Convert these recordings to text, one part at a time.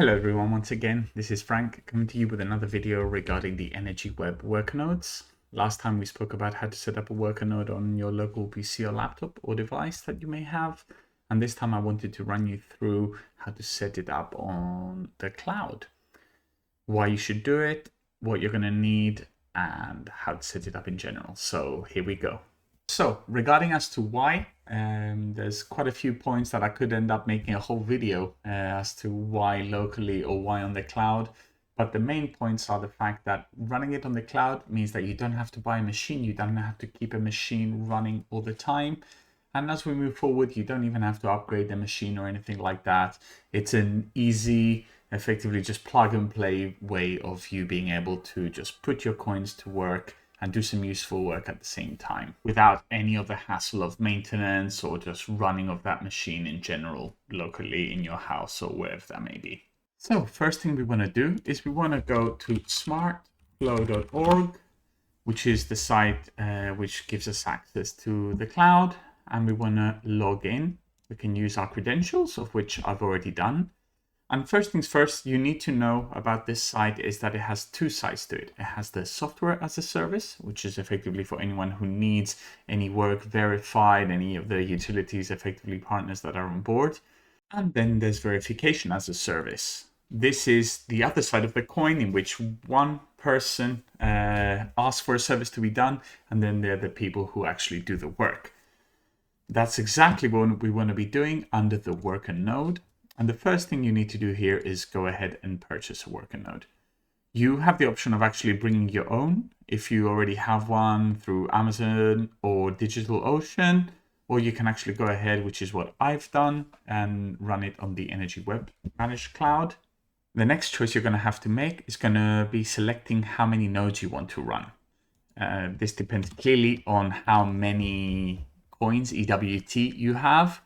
Hello everyone, once again, this is Frank coming to you with another video regarding the Energy Web worker nodes. Last time we spoke about how to set up a worker node on your local PC or laptop or device that you may have. And this time I wanted to run you through how to set it up on the cloud. Why you should do it, what you're going to need, and how to set it up in general. So here we go. So regarding as to why, there's quite a few points that I could end up making a whole video as to why locally or why on the cloud. But the main points are the fact that running it on the cloud means that you don't have to buy a machine. You don't have to keep a machine running all the time. And as we move forward, you don't even have to upgrade the machine or anything like that. It's an easy, effectively just plug and play way of you being able to just put your coins to work and do some useful work at the same time without any of the hassle of maintenance or just running of that machine in general locally in your house or wherever that may be. So first thing we want to do is we want to go to smartflow.org, which is the site which gives us access to the cloud, and we want to log in. We can use our credentials, of which I've already done. And first things first, you need to know about this site is that it has two sides to it. It has the software as a service, which is effectively for anyone who needs any work verified, any of the utilities, effectively partners that are on board. And then there's verification as a service. This is the other side of the coin in which one person asks for a service to be done, and then they're the people who actually do the work. That's exactly what we want to be doing under the worker node. And the first thing you need to do here is go ahead and purchase a worker node. You have the option of actually bringing your own if you already have one through Amazon or DigitalOcean, or you can actually go ahead, which is what I've done, and run it on the Energy Web Managed Cloud. The next choice you're going to have to make is going to be selecting how many nodes you want to run. This depends clearly on how many coins, EWT, you have,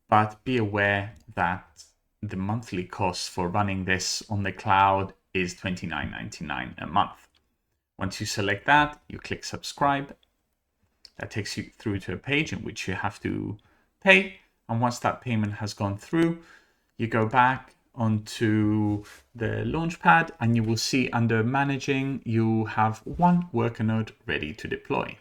but be aware that the monthly cost for running this on the cloud is $29.99 a month. Once you select that, you click subscribe. That takes you through to a page in which you have to pay. And once that payment has gone through, you go back onto the Launchpad and you will see under managing, you have one worker node ready to deploy.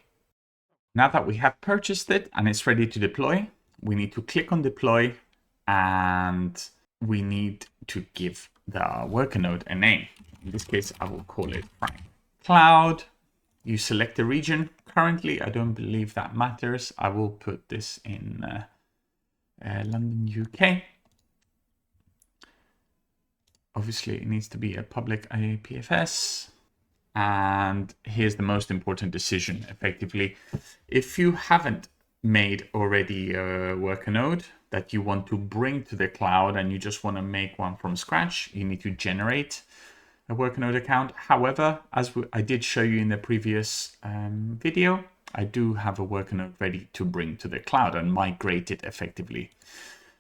Now that we have purchased it and it's ready to deploy, we need to click on deploy and we need to give the worker node a name. In this case, I will call it Frank Cloud. You select the region. Currently, I don't believe that matters. I will put this in London, UK. Obviously, it needs to be a public IPFS. And here's the most important decision, effectively. If you haven't made already a worker node that you want to bring to the cloud and you just want to make one from scratch, you need to generate a worker node account. However, as I did show you in the previous video, I do have a worker node ready to bring to the cloud and migrate it effectively.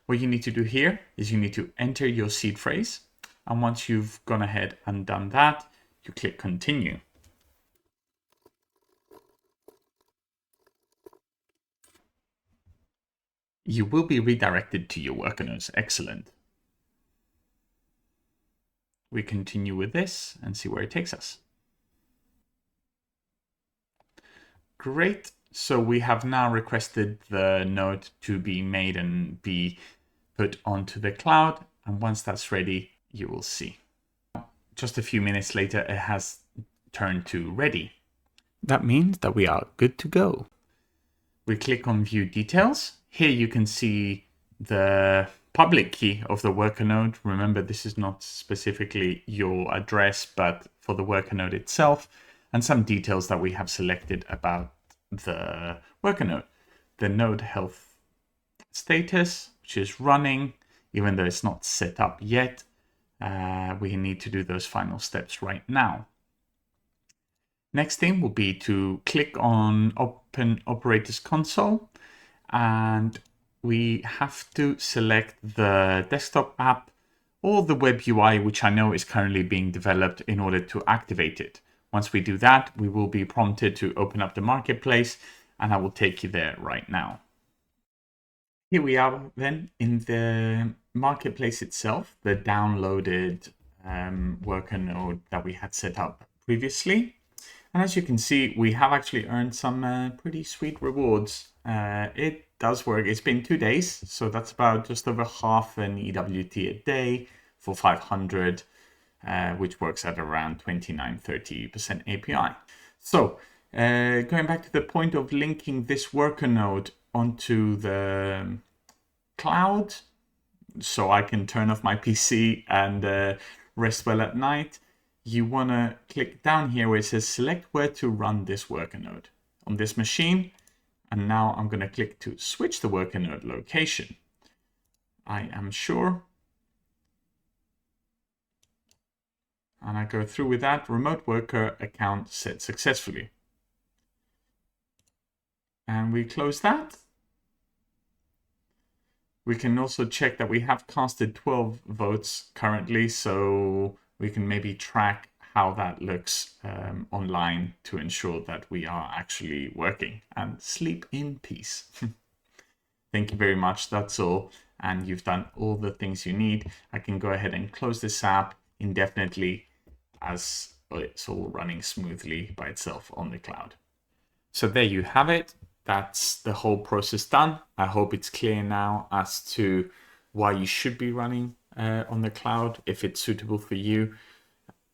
What you need to do here is you need to enter your seed phrase. And once you've gone ahead and done that, you click continue. You will be redirected to your worker nodes. Excellent. We continue with this and see where it takes us. Great. So we have now requested the node to be made and be put onto the cloud. And once that's ready, you will see. Just a few minutes later, it has turned to ready. That means that we are good to go. We click on view details. Here you can see the public key of the worker node. Remember, this is not specifically your address, but for the worker node itself, and some details that we have selected about the worker node. The node health status, which is running, even though it's not set up yet. We need to do those final steps right now. Next thing will be to click on Open Operators Console, and we have to select the desktop app or the web UI, which I know is currently being developed in order to activate it. Once we do that, we will be prompted to open up the marketplace, and I will take you there right now. Here we are then in the marketplace itself, the downloaded worker node that we had set up previously. And as you can see, we have actually earned some pretty sweet rewards. It does work. It's been 2 days, so that's about just over half an EWT a day for 500, which works at around 29-30% API. So going back to the point of linking this worker node onto the cloud, so I can turn off my PC and rest well at night, you want to click down here where it says select where to run this worker node on this machine. And now I'm going to click to switch the worker node location. I am sure. And I go through with that. Remote worker account set successfully. And we close that. We can also check that we have casted 12 votes currently, so we can maybe track how that looks online to ensure that we are actually working, and sleep in peace. Thank you very much. That's all. And you've done all the things you need. I can go ahead and close this app indefinitely as it's all running smoothly by itself on the cloud. So there you have it. That's the whole process done. I hope it's clear now as to why you should be running on the cloud, if it's suitable for you,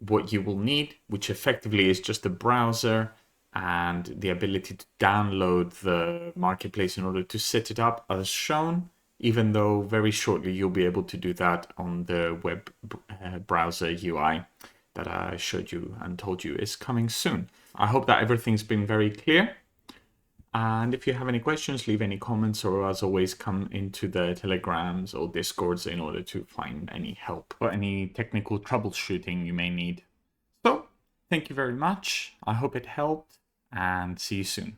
what you will need, which effectively is just a browser and the ability to download the marketplace in order to set it up as shown, even though very shortly you'll be able to do that on the web browser UI that I showed you and told you is coming soon. I hope that everything's been very clear. And if you have any questions, leave any comments, or as always, come into the Telegrams or Discords in order to find any help or any technical troubleshooting you may need. So, thank you very much. I hope it helped, and see you soon.